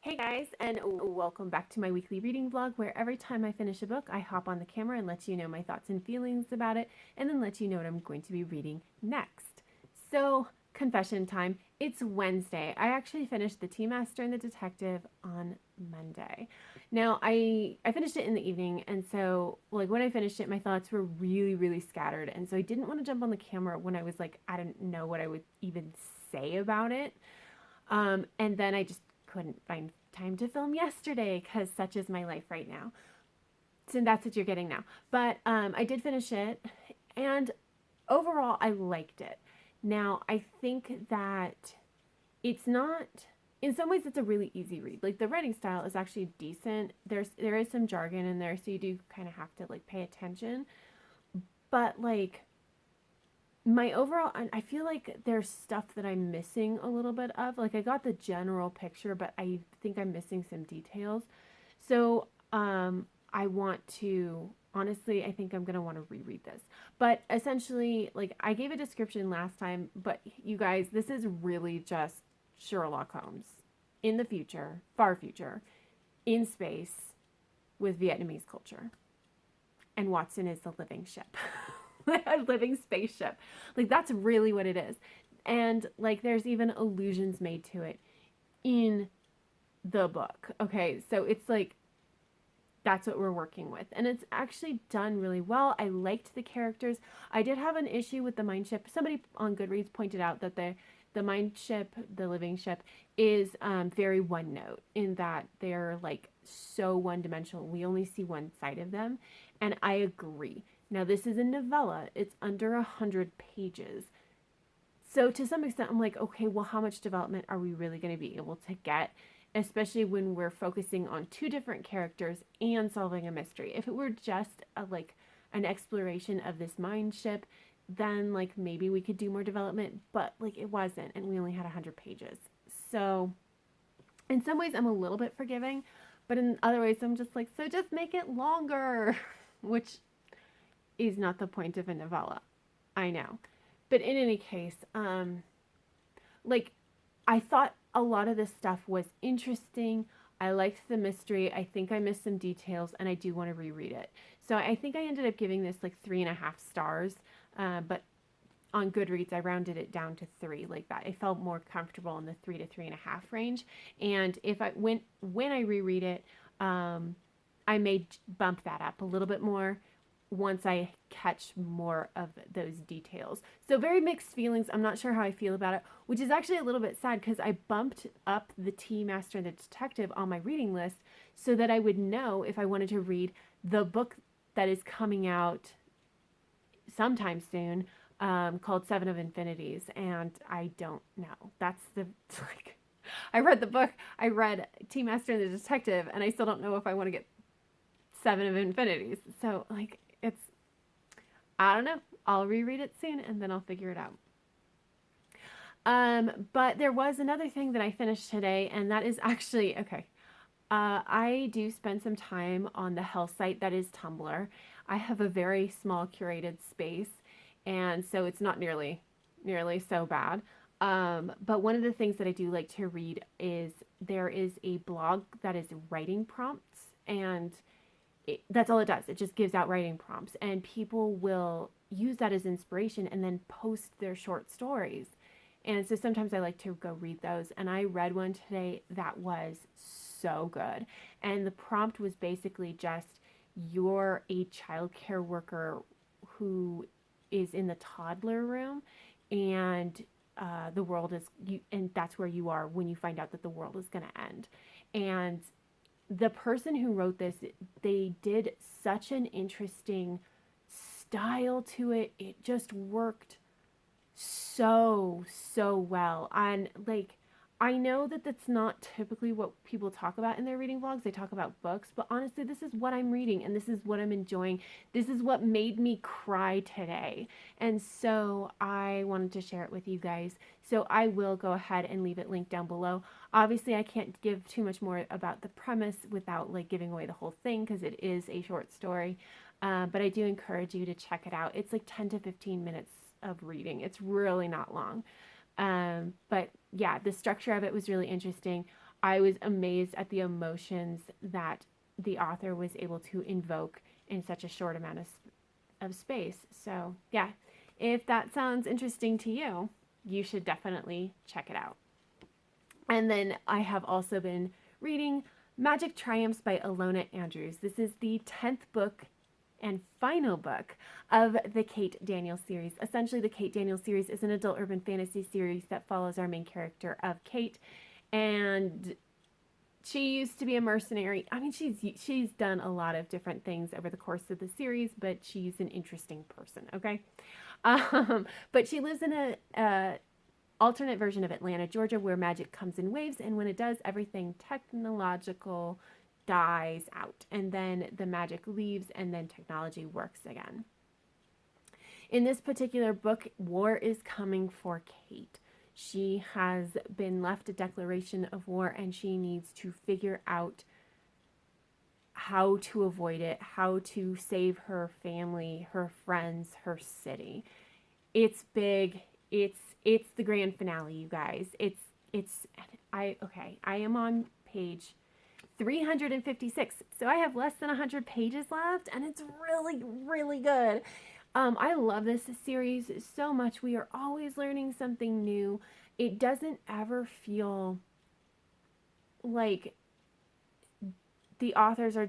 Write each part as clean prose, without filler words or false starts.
Hey guys, and welcome back to my weekly reading vlog where every time I finish a book, I hop on the camera and let you know my thoughts and feelings about it, and then let you know what I'm going to be reading next. So, confession time. It's Wednesday. I actually finished The Tea Master and the Detective on Monday. Now, I finished it in the evening, and so, when I finished it, my thoughts were really scattered, and so I didn't want to jump on the camera when I was I didn't know what I would even say about it. And then I just couldn't find time to film yesterday because such is my life right now. So that's what you're getting now. But I did finish it, and overall, I liked it. Now, I think that it's not. In some ways, it's a really easy read. Like the writing style is actually decent. There is some jargon in there, so you do kind of have to pay attention. But my overall, I feel like there's stuff that I'm missing a little bit of. I got the general picture, but I think I'm missing some details. So I want to, honestly, I think I'm going to want to reread this. But essentially, I gave a description last time, but you guys, this is really just Sherlock Holmes in the future, far future, in space with Vietnamese culture. And Watson is the living ship. A living spaceship. That's really what it is. And there's even allusions made to it in the book. Okay, so it's that's what we're working with. And it's actually done really well. I liked the characters. I did have an issue with the mind ship. Somebody on Goodreads pointed out that the mind ship, the living ship, is very one note in that they're so one dimensional. We only see one side of them. And I agree. Now, this is a novella. It's under 100 pages. So to some extent, I'm okay, well, how much development are we really going to be able to get? Especially when we're focusing on two different characters and solving a mystery. If it were just an exploration of this mind ship, then maybe we could do more development, but it wasn't, and we only had 100 pages. So in some ways, I'm a little bit forgiving, but in other ways, I'm just so just make it longer, which is not the point of a novella. I know. But in any case, I thought a lot of this stuff was interesting. I liked the mystery. I think I missed some details, and I do want to reread it. So I think I ended up giving this 3.5 stars, but on Goodreads, I rounded it down to 3, that. I felt more comfortable in the 3 to 3.5 range. And if when I reread it, I may bump that up a little bit more once I catch more of those details. So very mixed feelings. I'm not sure how I feel about it, which is actually a little bit sad because I bumped up The Tea Master and the Detective on my reading list so that I would know if I wanted to read the book that is coming out sometime soon, called Seven of Infinities, and I don't know. That's the I read the book, I read Tea Master and the Detective, and I still don't know if I want to get Seven of Infinities. So it's, I don't know. I'll reread it soon and then I'll figure it out. But there was another thing that I finished today, and that is actually, okay. I do spend some time on the hell site that is Tumblr. I have a very small curated space, and so it's not nearly so bad. But one of the things that I do like to read is there is a blog that is writing prompts, and that's all it does. It just gives out writing prompts, and people will use that as inspiration and then post their short stories. And so sometimes I like to go read those. And I read one today that was so good. And the prompt was basically just, you're a childcare worker who is in the toddler room, and the world is you, and that's where you are when you find out that the world is going to end. And the person who wrote this, they did such an interesting style to it. It just worked so well. And I know that that's not typically what people talk about in their reading vlogs. They talk about books, but honestly, this is what I'm reading, and this is what I'm enjoying. This is what made me cry today. And so I wanted to share it with you guys. So I will go ahead and leave it linked down below. Obviously, I can't give too much more about the premise without giving away the whole thing because it is a short story. But I do encourage you to check it out. It's 10 to 15 minutes of reading. It's really not long. But yeah, the structure of it was really interesting. I was amazed at the emotions that the author was able to invoke in such a short amount of space. So yeah, if that sounds interesting to you, you should definitely check it out. And then I have also been reading Magic Triumphs by Ilona Andrews. This is the 10th book and final book of the Kate Daniels series. Essentially, the Kate Daniels series is an adult urban fantasy series that follows our main character of Kate, and she used to be a mercenary. I mean, she's done a lot of different things over the course of the series, but she's an interesting person, okay? But she lives in a alternate version of Atlanta, Georgia, where magic comes in waves, and when it does, everything technological dies out, and then the magic leaves, and then technology works again. In this particular book, war is coming for Kate. She has been left a declaration of war, and she needs to figure out how to avoid it, how to save her family, her friends, her city. It's big. It's the grand finale, you guys. I am on page 356. So I have less than 100 pages left, and it's really, really good. I love this series so much. We are always learning something new. It doesn't ever feel like the authors are,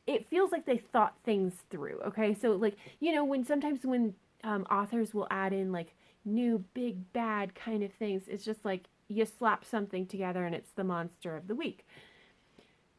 it feels like they thought things through, okay? So like, when authors will add in like new big bad kind of things, it's just like you slap something together and it's the monster of the week.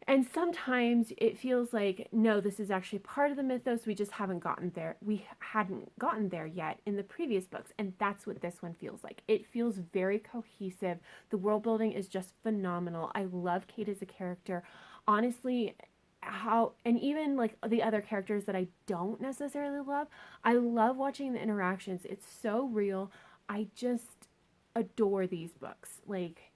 And sometimes it feels like, no, this is actually part of the mythos. We just haven't gotten there. We hadn't gotten there yet in the previous books. And that's what this one feels like. It feels very cohesive. The world building is just phenomenal. I love Kate as a character. Honestly, and even like the other characters that I don't necessarily love, I love watching the interactions. It's so real. I just adore these books. Like,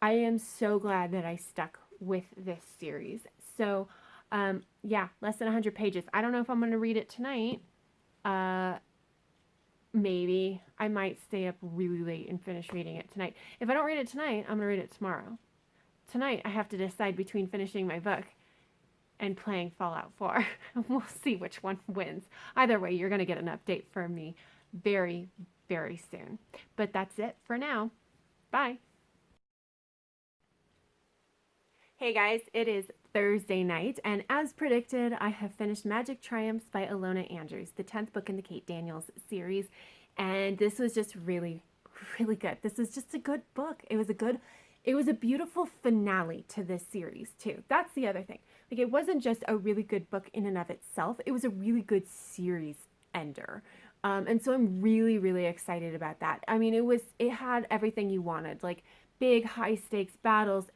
I am so glad that I stuck with this series. So, yeah, less than 100 pages. I don't know if I'm going to read it tonight. Maybe. I might stay up really late and finish reading it tonight. If I don't read it tonight, I'm going to read it tomorrow. Tonight, I have to decide between finishing my book and playing Fallout 4. We'll see which one wins. Either way, you're going to get an update from me very, very soon. But that's it for now. Bye. Hey guys, it is Thursday night, and as predicted, I have finished Magic Triumphs by Ilona Andrews, the 10th book in the Kate Daniels series, and this was just really, really good. This is just a good book. It was a beautiful finale to this series too. That's the other thing. Like, it wasn't just a really good book in and of itself. It was a really good series ender. And so I'm really, really excited about that. I mean, it had everything you wanted, like big high stakes battles,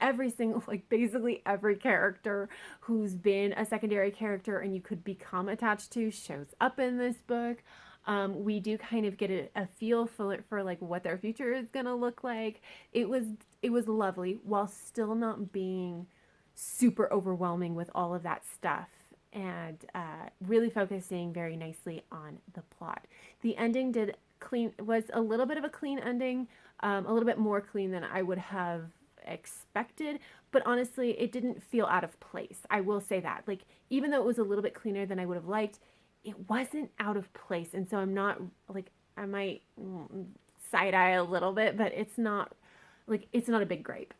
basically every character who's been a secondary character and you could become attached to shows up in this book. We do kind of get a feel for like what their future is gonna look like. It was lovely while still not being super overwhelming with all of that stuff, and really focusing very nicely on the plot. The ending was a little bit of a clean ending, a little bit more clean than I would have expected, but honestly, it didn't feel out of place. I will say that. Like, even though it was a little bit cleaner than I would have liked, it wasn't out of place. And so I'm not, like, I might side eye a little bit, but it's not a big gripe.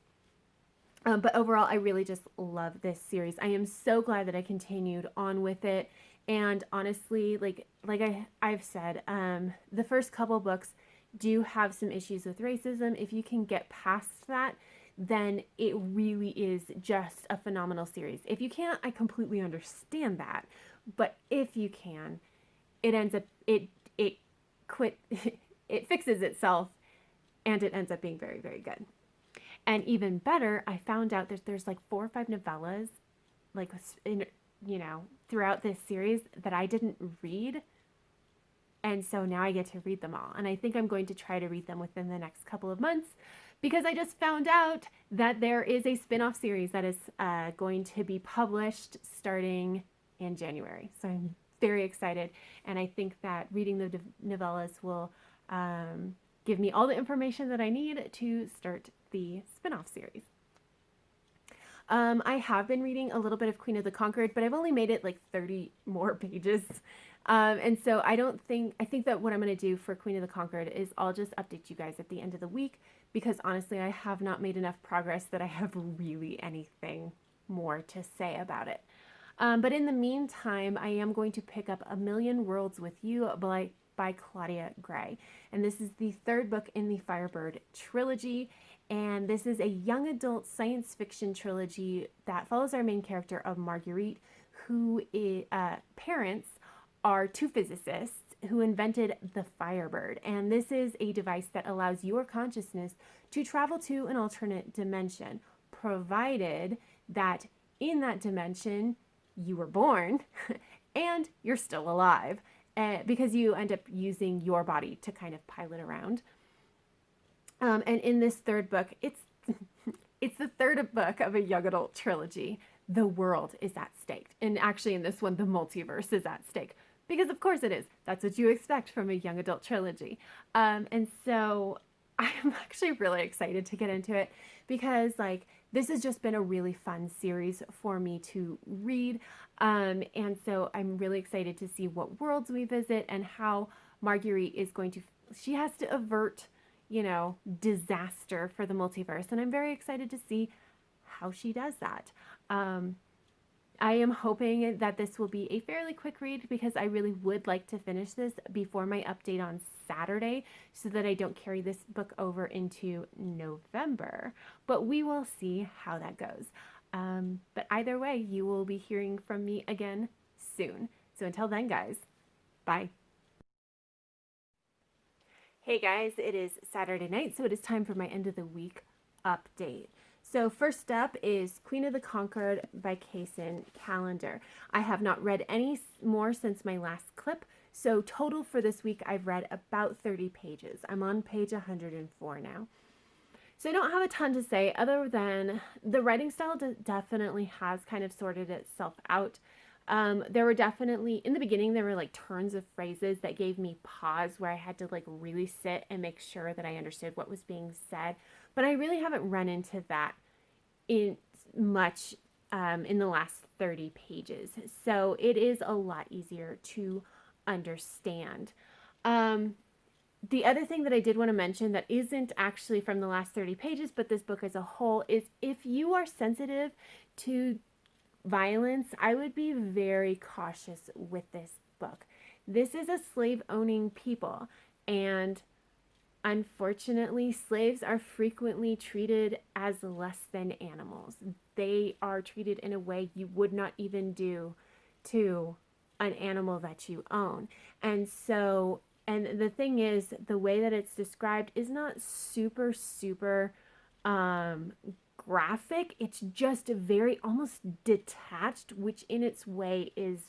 But overall, I really just love this series. I am so glad that I continued on with it. And honestly, like I've said, the first couple books do have some issues with racism. If you can get past that, then it really is just a phenomenal series. If you can't, I completely understand that. But if you can, it ends up, it fixes itself, and it ends up being very, very good. And even better, I found out that there's like 4 or 5 novellas, like, throughout this series that I didn't read. And so now I get to read them all. And I think I'm going to try to read them within the next couple of months, because I just found out that there is a spin-off series that is going to be published starting in January. So I'm very excited. And I think that reading the novellas will give me all the information that I need to start the spin-off series. I have been reading a little bit of Queen of the Conquered, but I've only made it like 30 more pages. And so I think that what I'm going to do for Queen of the Conquered is I'll just update you guys at the end of the week, because honestly, I have not made enough progress that I have really anything more to say about it. But in the meantime, I am going to pick up A Million Worlds with You by Claudia Gray. And this is the third book in the Firebird trilogy. And this is a young adult science fiction trilogy that follows our main character of Marguerite, who parents are two physicists who invented the Firebird. And this is a device that allows your consciousness to travel to an alternate dimension, provided that in that dimension you were born and you're still alive, because you end up using your body to kind of pilot around. And in this third book, it's the third book of a young adult trilogy. The world is at stake. And actually in this one, the multiverse is at stake. Because of course it is. That's what you expect from a young adult trilogy. And so I'm actually really excited to get into it, because like this has just been a really fun series for me to read. And so I'm really excited to see what worlds we visit and how Marguerite is going to, she has to avert, disaster for the multiverse. And I'm very excited to see how she does that. I am hoping that this will be a fairly quick read, because I really would like to finish this before my update on Saturday, so that I don't carry this book over into November. But we will see how that goes. But either way, you will be hearing from me again soon. So until then, guys, bye. Hey guys, it is Saturday night, so it is time for my end of the week update. So first up is Queen of the Conquered by Kacen, Callender. I have not read any more since my last clip, so total for this week I've read about 30 pages. I'm on page 104 now. So I don't have a ton to say other than the writing style definitely has kind of sorted itself out. There were definitely, in the beginning, there were like turns of phrases that gave me pause, where I had to like really sit and make sure that I understood what was being said. But I really haven't run into that in much in the last 30 pages. So it is a lot easier to understand. The other thing that I did want to mention that isn't actually from the last 30 pages, but this book as a whole, is if you are sensitive to violence, I would be very cautious with this book. This is a slave-owning people, and unfortunately, slaves are frequently treated as less than animals. They are treated in a way you would not even do to an animal that you own. And so, and the thing is, the way that it's described is not super graphic. It's just very almost detached, which in its way is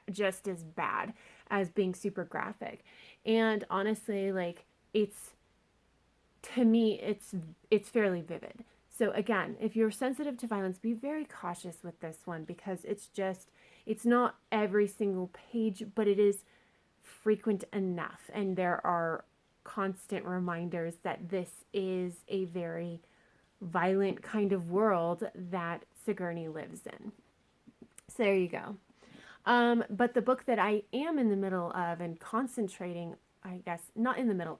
just as bad as being super graphic. And honestly, like, it's, to me, it's fairly vivid. So again, if you're sensitive to violence, be very cautious with this one, because it's not every single page, but it is frequent enough, and there are constant reminders that this is a very violent kind of world that Sigourney lives in. So there you go. But the book that I am in the middle of and concentrating, I guess, not in the middle,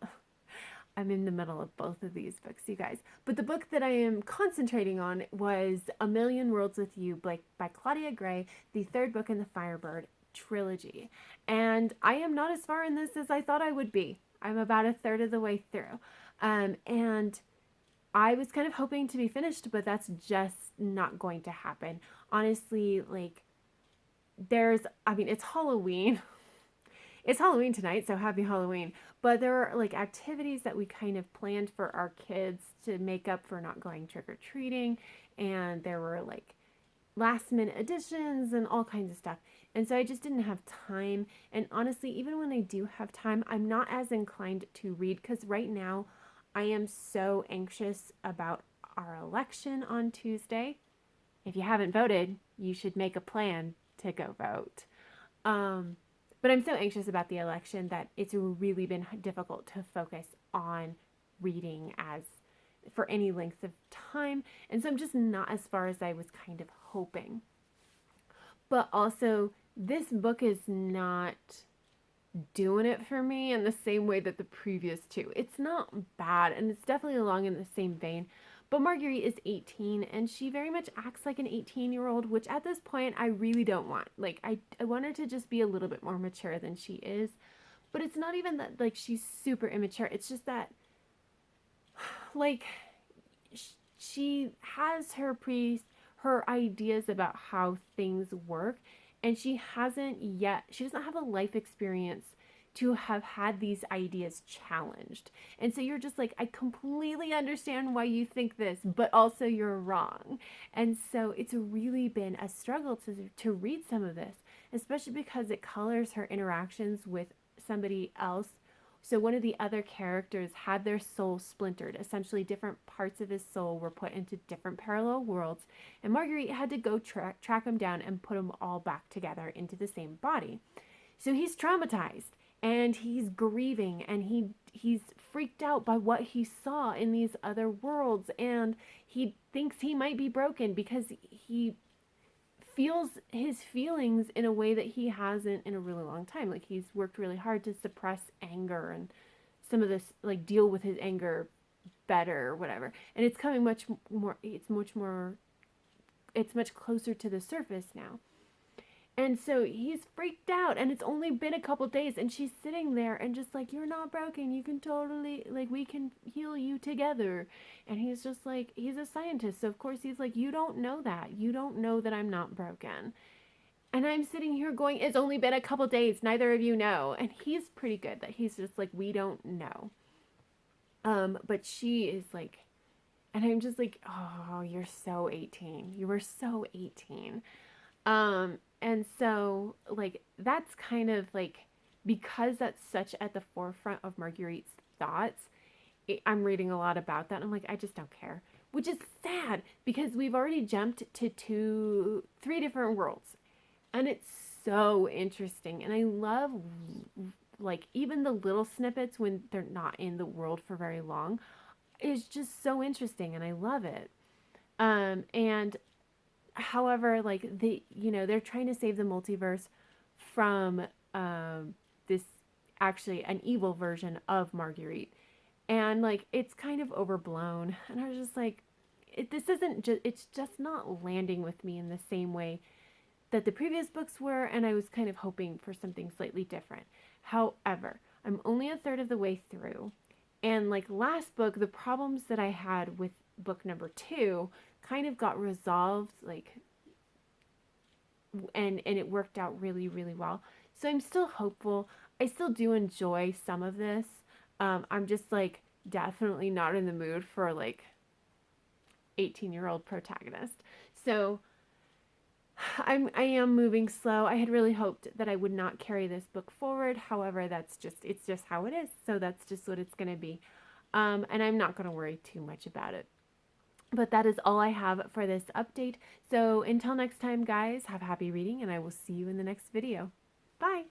I'm in the middle of both of these books, you guys. But the book that I am concentrating on was A Million Worlds with You by Claudia Gray, the third book in the Firebird trilogy. And I am not as far in this as I thought I would be. I'm about a third of the way through. And I was kind of hoping to be finished, but that's just not going to happen. Honestly, like, it's Halloween. It's Halloween tonight, so happy Halloween. But there are like activities that we kind of planned for our kids to make up for not going trick-or-treating. And there were like last minute additions and all kinds of stuff. And so I just didn't have time. And honestly, even when I do have time, I'm not as inclined to read, because right now I am so anxious about our election on Tuesday. If you haven't voted, you should make a plan to go vote. But I'm so anxious about the election that it's really been difficult to focus on reading as for any length of time. And so I'm just not as far as I was kind of hoping. But also, this book is not doing it for me in the same way that the previous two. It's not bad, and it's definitely along in the same vein. But Marguerite is 18, and she very much acts like an 18-year-old, which at this point I really don't want. Like, I want her to just be a little bit more mature than she is. But it's not even that, like, she's super immature. It's just that, like, she has her ideas about how things work, and she doesn't have a life experience to have had these ideas challenged. And so you're just like, I completely understand why you think this, but also you're wrong. And so it's really been a struggle to read some of this, especially because it colors her interactions with somebody else. So one of the other characters had their soul splintered. Essentially, different parts of his soul were put into different parallel worlds, and Marguerite had to go track them down and put them all back together into the same body. So he's traumatized, and he's grieving, and he's freaked out by what he saw in these other worlds, and he thinks he might be broken because he feels his feelings in a way that he hasn't in a really long time. Like, he's worked really hard to suppress anger and some of this, like, deal with his anger better or whatever. And it's coming much closer to the surface now. And so he's freaked out, and it's only been a couple days, and she's sitting there and just like, you're not broken. You can totally, like, we can heal you together. And he's just like, he's a scientist. So of course he's like, you don't know that. You don't know that I'm not broken. And I'm sitting here going, it's only been a couple days. Neither of you know. And he's pretty good that he's just like, we don't know. But she is like, and I'm just like, oh, you're so 18. You were so 18. And so, like, that's kind of like, because that's such at the forefront of Marguerite's thoughts, I'm reading a lot about that. And I'm like, I just don't care, which is sad because we've already jumped to 3 different worlds, and it's so interesting. And I love, like, even the little snippets when they're not in the world for very long is just so interesting, and I love it. And however, like, they're trying to save the multiverse from this, actually an evil version of Marguerite, and like, it's kind of overblown. And I was just like, it's just not landing with me in the same way that the previous books were, and I was kind of hoping for something slightly different. However, I'm only a third of the way through, and like last book, the problems that I had with book number 2 kind of got resolved, like, and it worked out really, really well. So I'm still hopeful. I still do enjoy some of this. I'm just like definitely not in the mood for like 18-year-old protagonist. So I am moving slow. I had really hoped that I would not carry this book forward. However, it's just how it is. So that's just what it's going to be. And I'm not going to worry too much about it. But that is all I have for this update. So until next time, guys, have happy reading, and I will see you in the next video. Bye!